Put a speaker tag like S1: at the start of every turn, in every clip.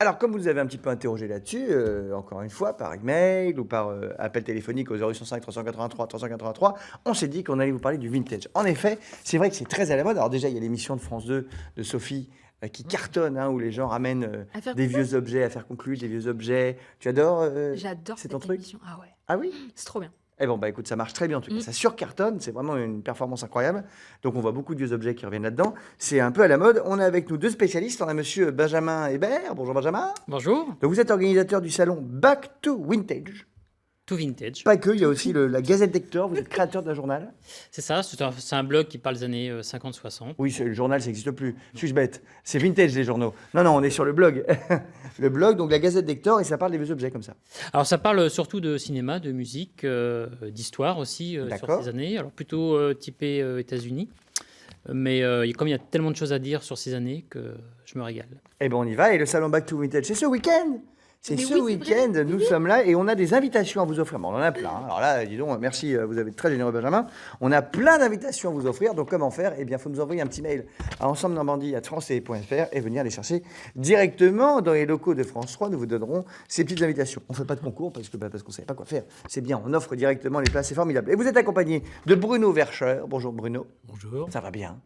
S1: Alors, comme vous nous avez un petit peu interrogé là-dessus, encore une fois, par email ou par appel téléphonique au 0805 383 383, on s'est dit qu'on allait vous parler du vintage. En effet, c'est vrai que c'est très à la mode. Alors déjà, il y a l'émission de France 2 de Sophie qui cartonne, hein, où les gens ramènent des vieux objets à faire conclure, des vieux objets. Tu adores
S2: J'adore
S1: c'est
S2: cette
S1: ton truc
S2: émission. Ah ouais,
S1: Ah oui
S2: c'est trop bien.
S1: Eh bon, bah écoute, ça marche très bien en tout cas. Ça surcartonne, c'est vraiment une performance incroyable. Donc on voit beaucoup de vieux objets qui reviennent là-dedans. C'est un peu à la mode. On a avec nous deux spécialistes. On a monsieur Benjamin Hébert. Bonjour Benjamin.
S3: Bonjour,
S1: Donc vous êtes organisateur du salon Back to Vintage.
S3: tout vintage.
S1: Pas que, il y a aussi la Gazette d'Hector. Vous êtes créateur d'un journal.
S3: C'est ça, c'est un blog qui parle des années 50-60.
S1: Oui, le journal, ça n'existe plus. Suis-je bête? C'est vintage les journaux. Non, on est sur le blog. Le blog, donc la Gazette d'Hector, et ça parle des vieux objets comme ça.
S3: Alors ça parle surtout de cinéma, de musique, d'histoire aussi sur
S1: D'accord.
S3: ces années. Alors plutôt typé États-Unis. Mais comme il y a tellement de choses à dire sur ces années que je me régale.
S1: Eh bien, on y va. Et le salon Back to Vintage, c'est ce week-end. C'est
S2: Mais
S1: ce
S2: oui, c'est
S1: week-end, nous sommes là et on a des invitations à vous offrir. Bon, on en a plein. Hein. Alors là, dis donc, merci, vous avez été très généreux, Benjamin. On a plein d'invitations à vous offrir. Donc, comment faire? Eh bien, il faut nous envoyer un petit mail à ensemble-normandie@francetv.fr et venir les chercher directement dans les locaux de France 3. Nous vous donnerons ces petites invitations. On ne fait pas de concours parce qu'on ne savait pas quoi faire. C'est bien, on offre directement les places, c'est formidable. Et vous êtes accompagné de Bruno Vercher. Bonjour, Bruno.
S4: Bonjour.
S1: Ça va bien?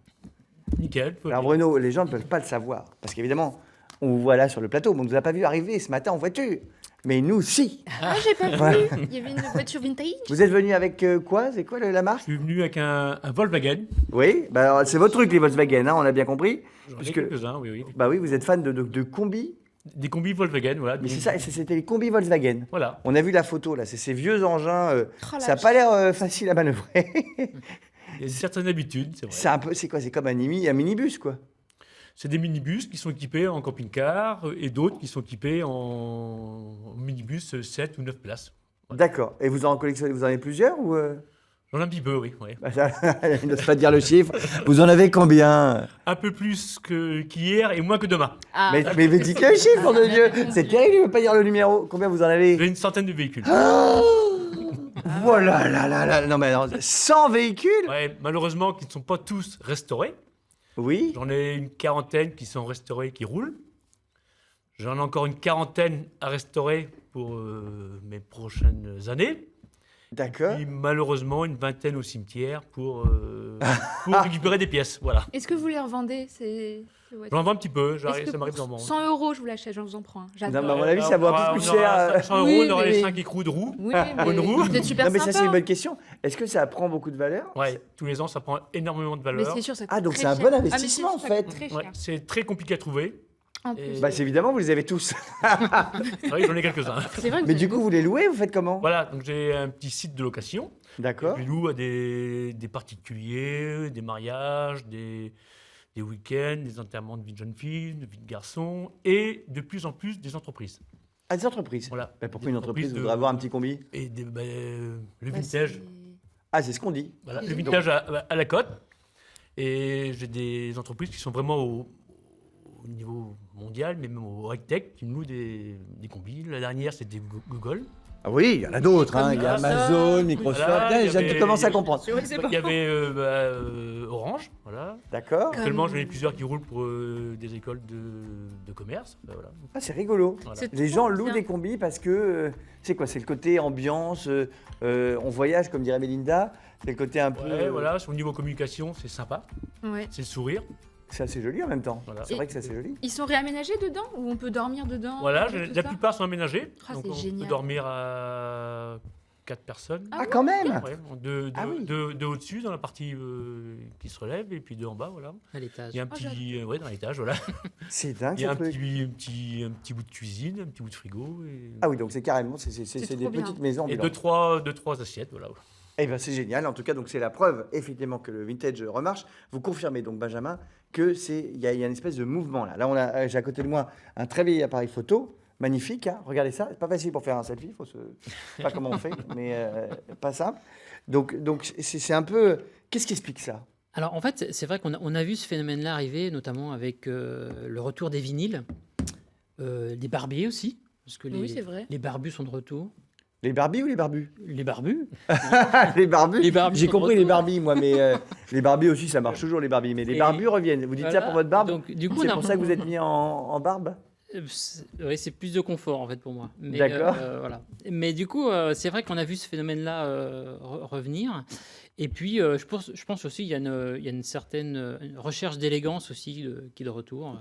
S4: Nickel.
S1: Alors, Bruno, les gens ne peuvent pas le savoir parce qu'évidemment, on vous voit là sur le plateau, mais on ne nous a pas vu arriver ce matin en voiture. Mais nous, si.
S2: Ah, j'ai pas vu. Il y avait une voiture vintage.
S1: Vous êtes venu avec quoi? C'est quoi la marque?
S4: Je suis venu avec un Volkswagen.
S1: Oui, bah, alors, c'est votre truc, les Volkswagen, hein, on a bien compris.
S4: J'en ai
S1: Puisque,
S4: quelques-uns, oui.
S1: bah oui, vous êtes fan de combis.
S4: Des combis Volkswagen, voilà.
S1: Mais c'est ça, c'était les combis Volkswagen.
S4: Voilà.
S1: On a vu la photo, là, c'est ces vieux engins.
S2: Oh la
S1: Ça n'a pas l'air facile à manœuvrer.
S4: Il y a certaines habitudes, c'est vrai.
S1: C'est quoi? C'est comme un minibus, quoi.
S4: C'est des minibus qui sont équipés en camping-car et d'autres qui sont équipés en minibus 7 ou 9 places.
S1: D'accord. Et vous en collectionnez, vous en avez plusieurs ou
S4: J'en ai un petit peu, oui.
S1: Bah, il n'ose pas dire le chiffre. Vous en avez combien?
S4: Un peu plus qu'hier et moins que demain.
S2: Ah,
S1: Mais dites le chiffre, nom de Dieu. C'est terrible, il ne veut pas dire le numéro. Combien vous en avez?
S4: J'ai une centaine de véhicules.
S1: Voilà, là. Non, mais alors, 100 véhicules?
S4: Ouais, malheureusement, qui ne sont pas tous restaurés.
S1: Oui.
S4: J'en ai une quarantaine qui sont restaurés, qui roulent. J'en ai encore une quarantaine à restaurer pour mes prochaines années.
S1: D'accord.
S4: Et malheureusement, une vingtaine au cimetière pour récupérer des pièces. Voilà.
S2: est-ce que vous les revendez ces voitures?
S4: J'en vends un petit peu,
S2: Est-ce que
S4: ça m'arrive
S2: pour
S4: d'en vendre.
S2: 100 €, je vous l'achète, je vous en prends un.
S1: Non,
S2: J'adore.
S1: mais à mon avis, ça vaut un peu plus
S4: On aura
S1: cher.
S4: 100 €,
S2: Oui,
S4: on aura
S2: mais-
S4: les 5 écrous de roue.
S2: Oui,
S4: Bonne roue.
S2: mais vous êtes super
S1: Non, mais ça, c'est une
S2: sympa.
S1: bonne question. Est-ce que ça prend beaucoup de valeur?
S4: Ouais, tous les ans, ça prend énormément de
S2: Mais
S4: valeur.
S2: c'est sûr, ça
S1: Ah,
S2: coûte
S1: donc
S2: très
S1: c'est un
S2: cher.
S1: bon
S2: Ah, mais
S1: investissement,
S2: c'est sûr,
S1: en
S2: ça
S1: fait.
S2: coûte très
S4: Ouais,
S2: cher.
S4: c'est très compliqué à trouver.
S2: En
S4: Et-
S2: plus.
S1: Bah, c'est évidemment, vous les avez tous.
S4: Oui, j'en ai quelques-uns.
S2: C'est vrai que
S1: Mais
S2: vous
S1: du
S2: êtes
S1: coup, vous les louez? Vous faites comment?
S4: Voilà, donc j'ai un petit site de location.
S1: D'accord.
S4: Je loue à des particuliers, des mariages, des week-ends, des enterrements de vie de jeunes filles, de vie de garçons, et de plus en plus des entreprises.
S1: À des entreprises.
S4: Voilà.
S1: Bah, pourquoi
S4: Des
S1: une entreprise
S4: de-
S1: voudrait avoir un petit combi?
S4: Et le
S2: Bah,
S4: vintage,
S2: c'est-
S1: Ah, c'est ce qu'on dit.
S4: voilà,
S2: Et
S4: le
S2: donc-
S4: vintage à la cote. Et j'ai des entreprises qui sont vraiment au niveau mondial, mais même au high-tech, qui me louent des combis. La dernière, c'était Google.
S1: Ah oui, il y en a d'autres. Hein. Il y a
S2: Microsoft.
S1: Amazon, Microsoft.
S4: Voilà,
S1: Ah,
S4: il y
S1: j'ai
S4: avait-
S1: commencé à comprendre.
S2: C'est vrai que c'est pas
S4: Il y avait Orange, voilà.
S1: D'accord.
S4: Actuellement, j'en ai plusieurs qui roulent pour des écoles de commerce. Voilà.
S1: Ah, c'est rigolo.
S4: Voilà.
S2: C'est
S1: Les
S2: trop
S1: gens louent
S2: bien.
S1: des combis parce que, c'est quoi? C'est le côté ambiance, on voyage, comme dirait Mélinda. C'est le côté un peu...
S4: Ouais, voilà, sur le niveau communication, c'est sympa,
S2: Ouais.
S4: c'est le sourire.
S1: C'est assez joli en même temps.
S4: Voilà.
S1: C'est vrai que c'est assez joli.
S2: Ils sont réaménagés dedans ou on peut dormir dedans?
S4: Voilà,
S2: tout
S4: la
S2: ça
S4: plupart sont aménagés,
S2: Ah,
S4: donc
S2: c'est
S4: on
S2: génial.
S4: peut dormir à 4 personnes.
S2: Ah
S1: Ah,
S2: ouais,
S1: quand même.
S4: Ouais, deux
S1: Ah oui.
S4: au-dessus dans la partie qui se relève et puis deux en bas, voilà.
S3: À l'étage.
S4: Il y a un
S2: Oh,
S4: petit, ouais, dans l'étage, voilà.
S1: C'est dingue
S4: Il y a
S1: ce
S4: un
S1: truc.
S4: petit bout de cuisine, un petit bout de frigo et,
S1: Ah oui, donc c'est carrément, c'est
S2: trop
S1: des
S2: bien.
S1: petites maisons.
S4: et
S1: ambulantes.
S4: deux, trois assiettes, voilà.
S1: Eh ben c'est génial. En tout cas, donc c'est la preuve effectivement que le vintage remarche. Vous confirmez donc Benjamin que il y a une espèce de mouvement là. Là, j'ai à côté de moi un très vieil appareil photo, magnifique. Hein. Regardez ça. C'est pas facile pour faire un selfie. Je sais pas comment on fait, mais pas simple. Donc c'est un peu. Qu'est-ce qui explique ça?
S3: Alors en fait, c'est vrai qu'on a vu ce phénomène-là arriver, notamment avec le retour des vinyles, des barbiers aussi, parce que
S2: Oui, c'est vrai.
S3: les barbus sont de retour.
S1: Les Barbies ou les Barbus?
S3: Les barbus
S1: Les Barbus.
S3: Les Barbies
S1: J'ai
S3: sont
S1: compris
S3: de
S1: les
S3: retour.
S1: Barbies, moi, mais les Barbies aussi, ça marche toujours les Barbies. Mais les
S3: Et
S1: Barbus reviennent. Vous dites ça
S3: voilà.
S1: pour votre barbe?
S3: Donc, du coup,
S1: C'est
S3: on a-
S1: pour ça que vous êtes mis en barbe?
S3: Oui, c'est plus de confort en fait pour moi. Mais,
S1: D'accord.
S3: voilà. Mais du coup, c'est vrai qu'on a vu ce phénomène-là revenir. Et puis, je pense aussi qu'il y a une certaine une recherche d'élégance aussi qui est de retour,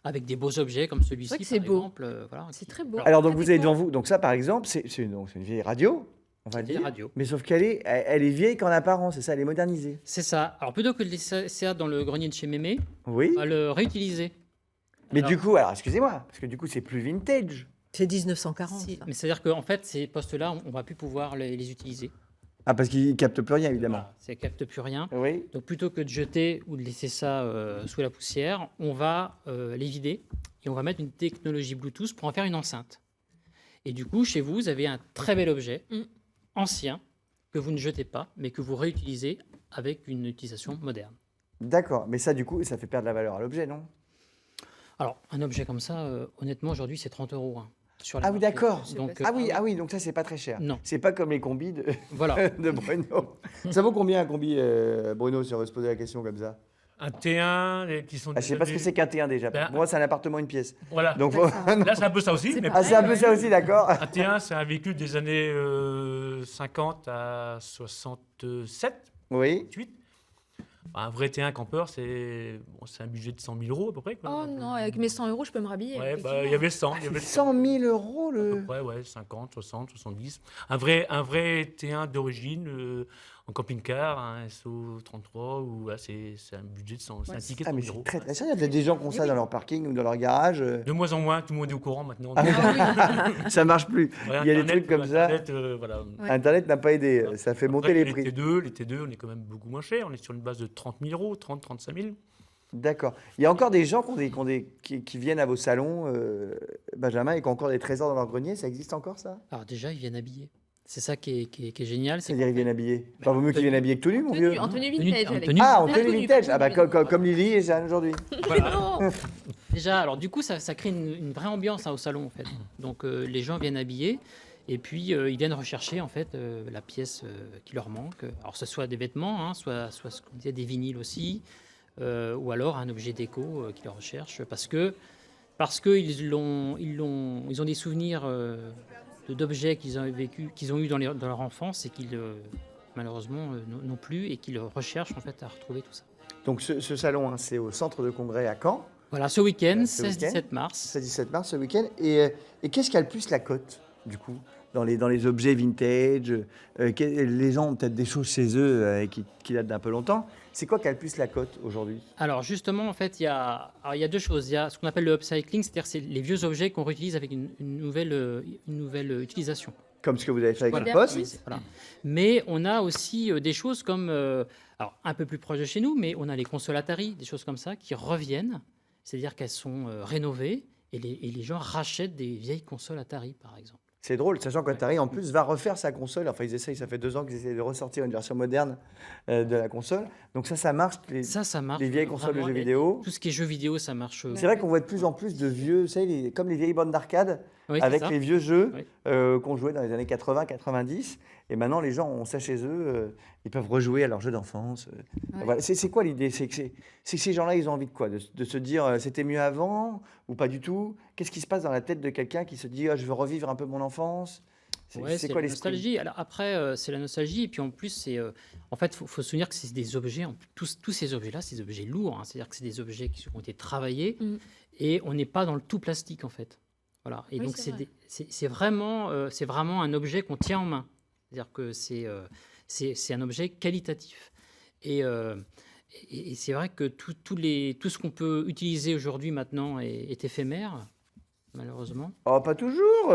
S3: avec des beaux objets comme celui-ci,
S2: vrai que
S3: par
S2: c'est beau.
S3: exemple. Voilà,
S2: C'est très beau.
S1: Alors, donc,
S2: Très
S1: vous avez
S2: déco.
S1: devant vous, donc ça, par exemple, c'est une vieille radio, on va
S3: C'est une
S1: dire.
S3: radio.
S1: Mais sauf elle est vieille qu'en apparence, c'est ça, elle est modernisée.
S3: C'est ça. Alors, plutôt que de laisser ça dans le grenier de chez Mémé,
S1: Oui.
S3: on va le réutiliser.
S1: Mais
S3: Alors,
S1: du coup, alors, excusez-moi, parce que du coup, c'est plus vintage.
S5: C'est 1940.
S3: si,
S5: ça.
S3: mais c'est-à-dire qu'en fait, ces postes-là, on va plus pouvoir les utiliser.
S1: Ah, parce qu'ils captent plus rien, évidemment.
S3: Voilà, ça capte plus rien.
S1: Oui.
S3: Donc plutôt que de jeter ou de laisser ça sous la poussière, on va les vider et on va mettre une technologie Bluetooth pour en faire une enceinte. Et du coup, chez vous, vous avez un très bel objet
S2: Mm.
S3: ancien que vous ne jetez pas, mais que vous réutilisez avec une utilisation moderne.
S1: D'accord. Mais ça, du coup, ça fait perdre la valeur à l'objet, non?
S3: Alors, un objet comme ça, honnêtement, aujourd'hui, c'est 30 € hein, sur le
S1: Ah oui,
S3: marché.
S1: d'accord.
S3: Donc,
S1: Ah oui, donc ça, c'est pas très cher.
S3: Non.
S1: C'est pas comme les combis de,
S3: voilà.
S1: de Bruno. Ça vaut combien un combi, Bruno, si on veut se poser la question comme ça?
S4: Un T1 qui sont.
S1: Ah, je sais pas ce que c'est qu'un T1 déjà.
S4: Ben,
S1: Pour moi, c'est un appartement, une pièce.
S4: Voilà.
S1: Donc,
S4: Là, c'est un peu ça aussi.
S2: C'est
S4: Mais
S1: ah, c'est un peu ça aussi, d'accord.
S4: un T1, c'est un véhicule des années 50 à 67,
S1: Oui.
S4: 68. Un vrai T1 camper, c'est un budget de 100 000 € à peu près. Quoi.
S2: Oh non, avec mes 100 €, je peux me rhabiller.
S4: Ouais,
S2: effectivement.
S4: il y avait 100. Il y avait 100.
S1: 100 000 euros
S4: À peu
S1: le.
S4: près, ouais, 50, 60, 70. Un vrai T1 d'origine, en camping-car, un SO33, ou là, c'est un budget de 100, c'est un
S2: Ouais,
S4: ticket de
S1: Ah,
S4: 100
S1: mais
S4: 000
S1: c'est
S4: euros.
S1: très très cher. Il y a des gens qui ont ça dans leur parking ou dans leur garage.
S4: De moins en moins, tout le monde est au courant maintenant.
S1: Ça marche plus.
S4: Ouais,
S1: Il y a des
S4: Internet,
S1: trucs comme ça.
S4: Internet, voilà.
S2: Ouais.
S1: Internet n'a pas aidé. Ça fait monter
S4: Après,
S1: les prix.
S4: les T2, on est quand même beaucoup moins cher. On est sur une base de 30 000 €, 30, 35 000.
S1: D'accord. Il y a encore des gens qui viennent à vos salons, Benjamin, et qui ont encore des trésors dans leur grenier. Ça existe encore, ça?
S3: Alors déjà, ils viennent habillés. C'est ça qui est génial. C'est
S1: C'est-à-dire ils viennent habillés. Enfin, vaut mieux qu'ils viennent habillés que tout nu, mon vieux.
S2: En tenue
S3: Tenue-
S2: vintage.
S3: en
S2: Alex.
S3: tenue-
S1: Ah, en
S2: Bien
S1: tenue vintage.
S2: pas
S1: Ah, bah,
S2: tenue
S1: comme Lily et Jeanne aujourd'hui.
S2: Mais non.
S3: Déjà, alors du coup, ça crée une vraie ambiance hein, au salon en fait. Donc les gens viennent habillés et puis ils viennent rechercher en fait la pièce qui leur manque. Alors que ce soit des vêtements, hein, soit ce qu'on disait des vinyles aussi, ou alors un objet déco qu'ils recherchent parce que ils ont des souvenirs d'objets qu'ils ont vécu, qu'ils ont eu dans leur enfance et qu'ils malheureusement n'ont plus et qu'ils recherchent en fait à retrouver tout ça.
S1: Donc, ce salon, hein, c'est au centre de congrès à Caen,
S3: Voilà, ce week-end,
S1: Ce week-end.
S3: 16-17 mars.
S1: 16-17 mars, ce week-end. Et qu'est-ce qui a le plus la cote, du coup, dans les objets vintage? Les gens ont peut-être des choses chez eux qui datent d'un peu longtemps. C'est quoi qui a le plus la cote aujourd'hui?
S3: Alors justement, en fait, il y a deux choses. Il y a ce qu'on appelle le upcycling, c'est-à-dire c'est les vieux objets qu'on réutilise avec une nouvelle utilisation.
S1: Comme ce que vous avez fait avec
S2: Voilà.
S1: le poste.
S3: Oui, voilà. Mais on a aussi des choses comme, alors un peu plus proche de chez nous, mais on a les consoles Atari, des choses comme ça qui reviennent, c'est-à-dire qu'elles sont rénovées et les gens rachètent des vieilles consoles Atari, par exemple.
S1: C'est drôle, sachant qu'Atari, en plus, va refaire sa console. Enfin, ils essayent, ça fait 2 ans qu'ils essayent de ressortir une version moderne de la console. Donc ça marche.
S3: Ça marche.
S1: Les vieilles consoles de
S3: vraiment.
S1: jeux vidéo.
S3: Tout ce qui est jeux vidéo, ça marche.
S1: C'est vrai qu'on voit de plus en plus de vieux, vous savez, comme les vieilles bandes d'arcade,
S3: Oui, c'est
S1: avec
S3: ça.
S1: les vieux jeux
S3: Oui.
S1: qu'on jouait dans les années 80-90. Et maintenant, les gens ont ça chez eux. Ils peuvent rejouer à leurs jeux d'enfance.
S2: Ouais.
S1: Voilà. C'est quoi l'idée? C'est que ces gens-là, ils ont envie de quoi? De se dire c'était mieux avant ou pas du tout? Qu'est-ce qui se passe dans la tête de quelqu'un qui se dit ah, je veux revivre un peu mon enfance?
S3: Ouais,
S1: C'est
S3: c'est
S1: quoi
S3: la
S1: l'esprit?
S3: nostalgie. Alors après, c'est la nostalgie. Et puis en plus, en fait, faut se souvenir que c'est des objets. Tous ces objets-là, c'est des objets lourds. Hein. C'est-à-dire que c'est des objets qui ont été travaillés
S2: Mm.
S3: et on n'est pas dans le tout plastique en fait. Voilà. Et
S2: Oui,
S3: donc
S2: c'est vrai.
S3: c'est vraiment un objet qu'on tient en main. C'est-à-dire que c'est un objet qualitatif. Et c'est vrai que tout ce qu'on peut utiliser aujourd'hui maintenant est éphémère, malheureusement.
S1: Oh, pas toujours.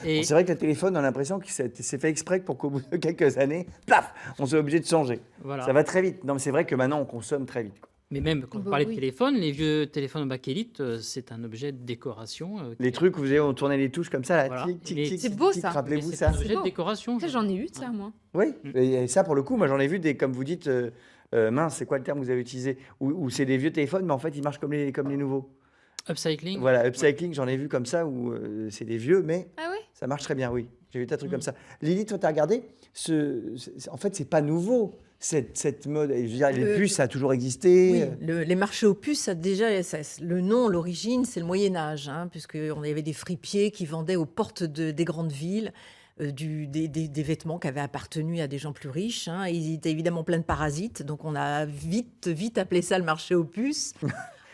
S3: Et
S1: C'est vrai que le téléphone, on a l'impression que c'est fait exprès pour qu'au bout de quelques années, plaf, on soit obligé de changer.
S3: voilà.
S1: Ça va très vite. Non, mais c'est vrai que maintenant, on consomme très vite, quoi.
S3: Mais même quand on
S2: Bah
S3: parlait de
S2: oui.
S3: téléphone, les vieux téléphones bakélite, c'est un objet de décoration.
S1: Les trucs où vous avez, on tournait les touches comme ça, là,
S3: Voilà.
S1: tic, tic,
S3: Les-
S1: tic,
S2: C'est
S1: tic,
S2: beau,
S1: tic,
S2: ça.
S1: rappelez-vous
S3: C'est
S1: ça.
S3: un objet
S2: C'est
S3: de
S2: beau.
S3: décoration.
S2: Ça, j'en ai eu de ça, moi.
S1: Oui, et ça, pour le coup, moi, j'en ai vu des, comme vous dites, mince, c'est quoi le terme que vous avez utilisé? Où c'est des vieux téléphones, mais en fait, ils marchent comme les nouveaux.
S3: Upcycling.
S1: Voilà, upcycling, j'en ai vu comme ça, où c'est des vieux, mais
S2: Ah ouais?
S1: ça marche très bien, oui. J'ai vu des tas de trucs comme ça. Lily, toi, tu as regardé, en fait, c'est pas nouveau. cette mode? Je veux dire, les puces, ça a toujours existé.
S5: Oui, les marchés aux puces, le nom, l'origine, c'est le Moyen-Âge, hein, puisqu'on avait des fripiers qui vendaient aux portes des grandes villes des vêtements qui avaient appartenu à des gens plus riches. Hein. Ils étaient évidemment pleins de parasites, donc on a vite appelé ça le marché aux puces.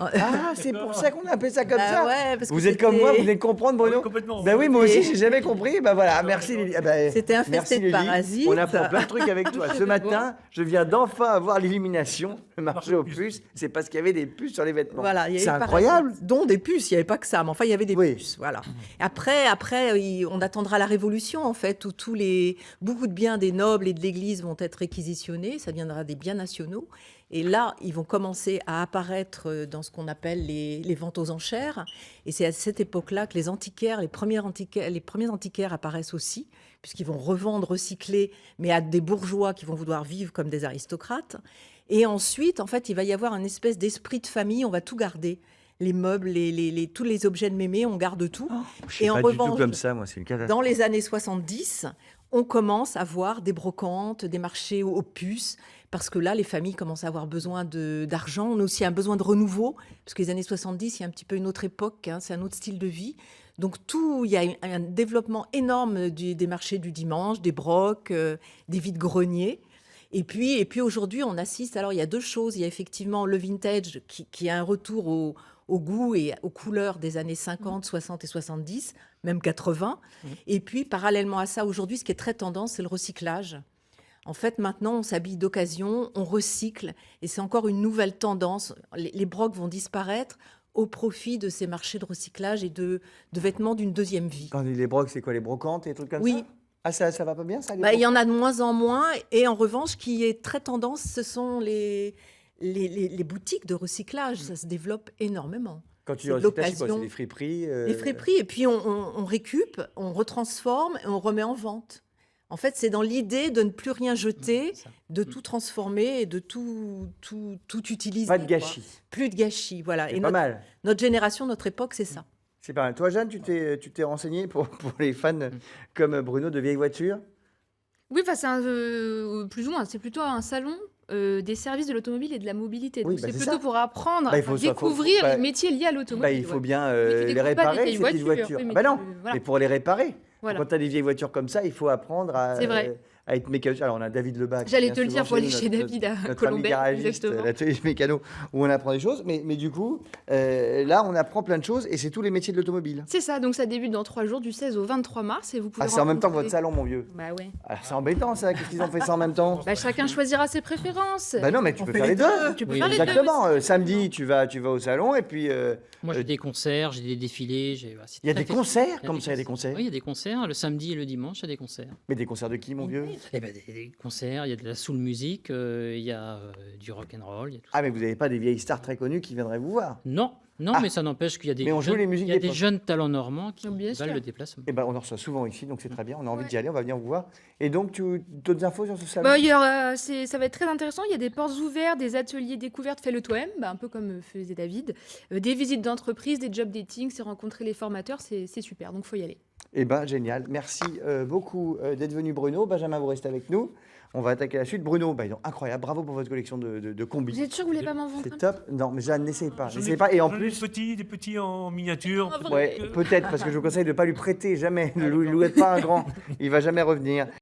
S1: Ah, c'est pour ça qu'on a appelé ça comme
S5: Bah
S1: ça.
S5: ouais, parce que
S1: Vous êtes comme moi, vous venez de comprendre, Bruno.
S4: Oui, complètement.
S1: Ben oui, moi aussi, j'ai jamais compris. Ben voilà, merci Lily. Ah ben,
S5: C'était infesté
S1: merci,
S5: de
S1: Lily.
S5: parasites.
S1: On apprend plein de trucs avec toi. Ce matin, je viens d'enfin avoir l'élimination. Le marché aux puces, c'est parce qu'il y avait des puces sur les vêtements.
S5: Voilà, il y a eu
S1: C'est
S5: des
S1: incroyable.
S5: parasites, dont des puces, il n'y avait pas que ça, mais enfin il y avait des
S1: Oui.
S5: puces. Voilà. Après, on attendra la Révolution en fait, où beaucoup de biens des nobles et de l'Église vont être réquisitionnés, ça deviendra des biens nationaux. Et là, ils vont commencer à apparaître dans ce qu'on appelle les ventes aux enchères. Et c'est à cette époque-là que les premiers antiquaires apparaissent aussi, puisqu'ils vont revendre, recycler, mais à des bourgeois qui vont vouloir vivre comme des aristocrates. Et ensuite, en fait, il va y avoir une espèce d'esprit de famille, on va tout garder. Les meubles, tous les objets de mémé, on garde tout.
S1: Je suis
S5: Et en
S1: pas du tout
S5: revanche,
S1: comme ça, moi, c'est une catastrophe.
S5: dans les années 70, on commence à voir des brocantes, des marchés aux puces, parce que là, les familles commencent à avoir besoin d'argent. On a aussi un besoin de renouveau, parce que les années 70, il y a un petit peu une autre époque, hein, c'est un autre style de vie. Donc il y a un développement énorme des marchés du dimanche, des brocs, des vides-greniers. Et puis aujourd'hui, on assiste, alors il y a deux choses. Il y a effectivement le vintage qui a un retour au goût et aux couleurs des années 50, 60 et 70, même 80. Et puis, parallèlement à ça, aujourd'hui, ce qui est très tendance, c'est le recyclage. En fait, maintenant, on s'habille d'occasion, on recycle, et c'est encore une nouvelle tendance. Les brocs vont disparaître au profit de ces marchés de recyclage et de vêtements d'une deuxième vie.
S1: Quand on dit les brocs, c'est quoi, les brocantes et des trucs comme
S5: Oui.
S1: ça? Ah, ça va pas bien, ça, les
S5: Il y en
S1: brocantes?
S5: a de moins en moins, et en revanche, ce qui est très tendance, ce sont les boutiques de recyclage. Ça se développe énormément.
S1: Quand tu dis
S5: c'est de
S1: recyclage, c'est quoi?
S5: l'occasion.
S1: C'est des friperies
S5: Les friperies, et puis on récup, on retransforme et on remet en vente. En fait, c'est dans l'idée de ne plus rien jeter,
S3: C'est ça.
S5: de tout transformer et de tout utiliser.
S1: Pas de
S5: quoi.
S1: gâchis.
S5: Plus de gâchis, voilà.
S1: C'est
S5: Et
S1: pas mal.
S5: notre génération, notre époque, c'est ça.
S1: C'est pas mal. Toi, Jeanne, tu t'es renseigné pour les fans comme Bruno de vieilles voitures?
S2: Oui, enfin, c'est plus ou moins, c'est plutôt un salon des services de l'automobile et de la mobilité.
S1: Oui,
S2: Donc,
S1: bah,
S2: c'est
S1: c'est
S2: plutôt
S1: ça.
S2: pour apprendre,
S1: Bah, il faut ça,
S2: découvrir
S1: bah,
S2: les métiers liés à l'automobile.
S1: Il faut
S2: ouais.
S1: bien
S2: Mais tu
S1: les
S2: découvres pas des
S1: réparer,
S2: vieilles
S1: ces petites
S2: voitures.
S1: voitures.
S2: Oui, mais
S1: Bah non,
S2: voilà.
S1: mais pour les réparer.
S2: Voilà.
S1: Quand tu as des vieilles voitures comme ça, il faut apprendre
S2: C'est vrai.
S1: à être mécanicien. Alors, on a David Lebac. qui
S2: J'allais
S1: vient
S2: te le
S1: souvent
S2: dire pour aller
S1: nous,
S2: chez David à
S1: notre ami
S2: Colombey,
S1: garagiste,
S2: exactement.
S1: l'atelier mécano, où on apprend des choses. Mais du coup, là, on apprend plein de choses et c'est tous les métiers de l'automobile.
S2: C'est ça, donc ça débute dans 3 jours, du 16 au 23 mars. Et vous pouvez
S1: Ah, c'est en même temps que votre
S2: rencontrer-
S1: salon, mon vieux.
S2: Bah ouais.
S1: Alors, c'est embêtant, ça. Qu'est-ce qu'ils ont fait ça en même temps?
S2: Bah, chacun choisira ses préférences.
S1: Bah non, mais tu
S5: On
S1: peux
S5: fait
S1: faire les
S5: les
S1: deux.
S2: Tu peux
S3: Oui,
S2: faire les deux.
S1: Exactement. Samedi, tu vas au salon et puis
S3: Moi, j'ai des concerts, j'ai des défilés.
S1: il y a des concerts. Comme ça, il y a des
S3: concerts.
S1: concerts.
S3: Oui, il y a des concerts. Le samedi et le dimanche, il y a des concerts.
S1: Mais des concerts de qui, mon vieux?
S3: Eh ben, des concerts, il y a de la soul music, il y a du rock and roll. Il y a tout
S1: Ah, mais vous n'avez pas des vieilles stars très connues qui viendraient vous voir?
S3: Non, non,
S1: Ah.
S3: mais ça n'empêche qu'il y a des
S1: Mais on joue les musiques
S3: il y a
S1: d'époque.
S3: des jeunes talents normands qui
S2: Bien sûr.
S3: valent le déplacement.
S1: Eh ben, on en reçoit souvent ici, donc c'est très bien. On a envie d'y aller, on va venir vous voir. Et donc, d'autres infos sur ce salon?
S2: Bah, ça va être très intéressant. Il y a des portes ouvertes, des ateliers découvertes, fais-le toi-même, un peu comme faisait David. Des visites d'entreprise, des job dating, c'est rencontrer les formateurs, c'est super, donc faut y aller.
S1: Eh ben, génial. Merci beaucoup d'être venu, Bruno. Benjamin, vous restez avec nous. On va attaquer la suite. Bruno, bah, incroyable. Bravo pour votre collection de combis.
S2: Vous êtes sûr que vous voulez pas m'en vendre
S1: C'est
S2: un
S1: top. Non, mais Jeanne, n'essayez pas.
S4: J'en ai-
S1: N'essayez pas. Et en
S4: j'en ai
S1: plus,
S4: des petits en miniature.
S2: Ah,
S1: ouais, peut-être, parce que je vous conseille de ne pas lui prêter jamais. Ne lui louez pas un grand. Il va jamais revenir.